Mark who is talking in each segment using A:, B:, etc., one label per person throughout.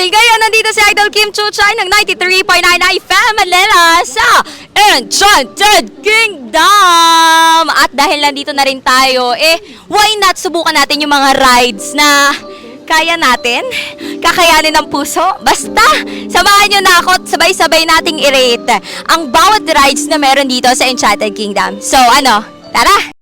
A: Ngayon, nandito si Idol Kim Chuchay ng 93.9 FM Manila sa Enchanted Kingdom! At dahil nandito na rin tayo, why not subukan natin yung mga rides na kaya natin? Kakayanin ng puso? Basta, samahan nyo na ako at sabay-sabay nating i-rate ang bawat rides na meron dito sa Enchanted Kingdom. So, tara!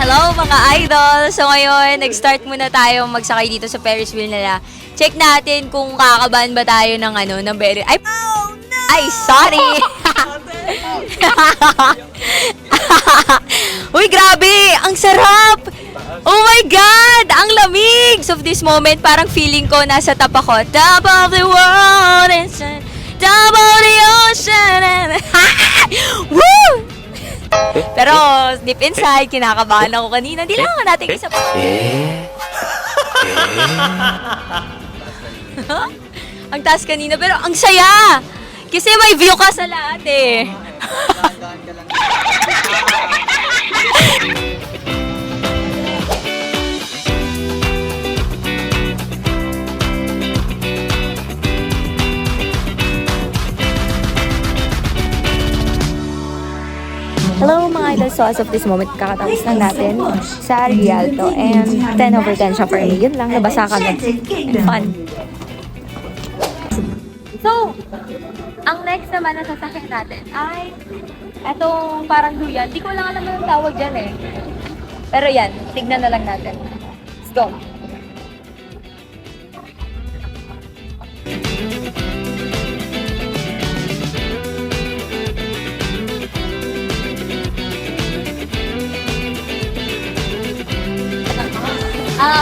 A: Hello mga idol! So ngayon, nag-start muna tayo magsakay dito sa Ferris wheel nila. Check natin kung kakabahan ba tayo ng ng very... Ay! Oh, no! Ay, sorry! Uy, grabe! Ang sarap! Oh my God! Ang lamig! So, this moment, parang feeling ko nasa top ako. Top of the world and top of the ocean and... Woo! Pero deep inside, kinakabahan ako kanina. Di lang natin isa pa. Ang taas kanina, pero ang saya! Kasi may view ka sa lahat Hello mga idol, so as of this moment, kakatapos lang natin sa Rialto and 10/10 siya for me. Yun lang, nabasa kami. And fun. So, ang next naman na sasakyan natin ay etong parang duyan. Di ko lang alam ang tawag dyan Pero yan, tignan na lang natin. Let's go!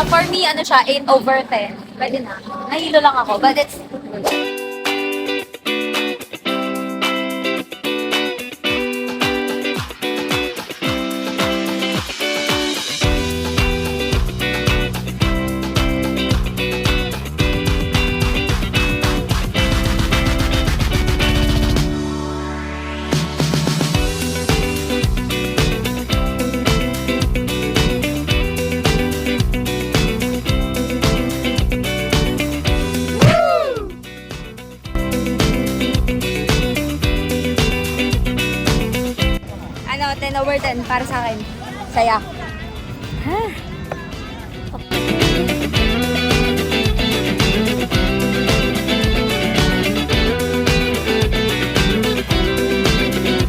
A: For me, siya, 8/10. Pwede na. Nahilo lang ako, but it's... Ano, 10/10 para sa akin. Saya.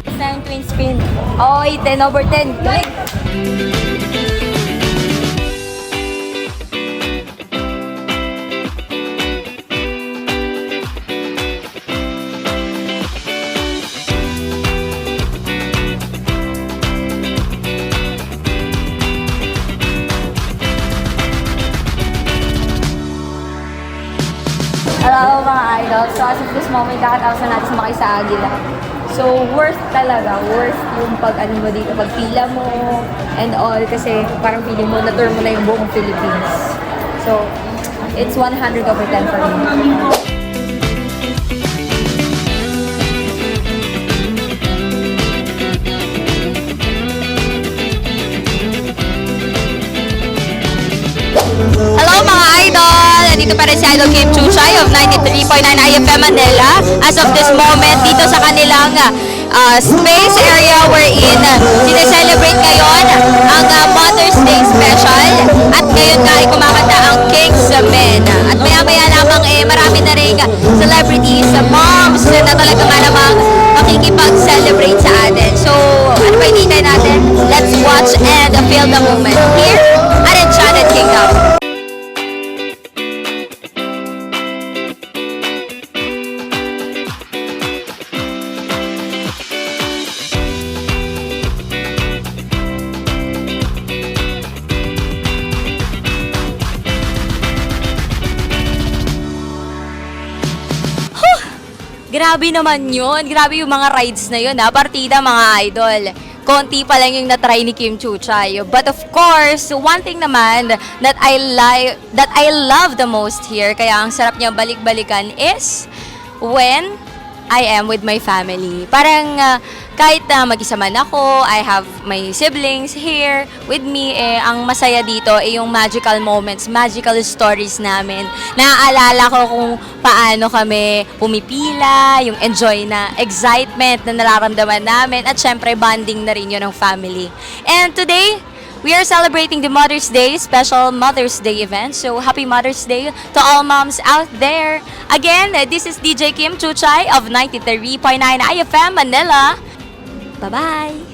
A: Isa yung twin spin. Oy, 10/10. Galing! Hello mga idol. So as of this moment, kakatapos na natin sumakay sa Agila. So worth talaga. Worth yung pag-ano mo dito, pagpila mo and all. Kasi parang feeling mo, na-tour mo na yung buong Philippines. So it's 100/10 for me. Hello mga idol! Nandito pa rin si Idol Kim Chuchay of 93.9 IFM Manila. As of this moment, dito sa kanilang space area wherein sineselebrate ngayon ang Mother's Day Special. At ngayon nga ay kumakanta ang King's Men. At maya-maya lamang marami na rin celebrities, moms na talaga nga namang makikipag-celebrate sa atin. So, ano ba hinihintay natin? Let's watch and feel the moment here at Enchanted Kingdom. Grabe naman yun. Grabe yung mga rides na yun Partida mga idol. konti pa lang yung na-try ni Kim Chuchay. But of course, one thing naman that I love the most here, kaya ang sarap niya balik-balikan is when I am with my family. Parang kahit na mag-isa man ako, I have my siblings here with me, ang masaya dito yung magical moments, magical stories namin. Naaalala ko kung paano kami pumipila, yung enjoy na excitement na nararamdaman namin, at syempre bonding na rin yun ng family. And today, we are celebrating the Mother's Day, special Mother's Day event. So, happy Mother's Day to all moms out there. Again, this is DJ Kim Chuchay of 93.9 IFM Manila. Bye-bye!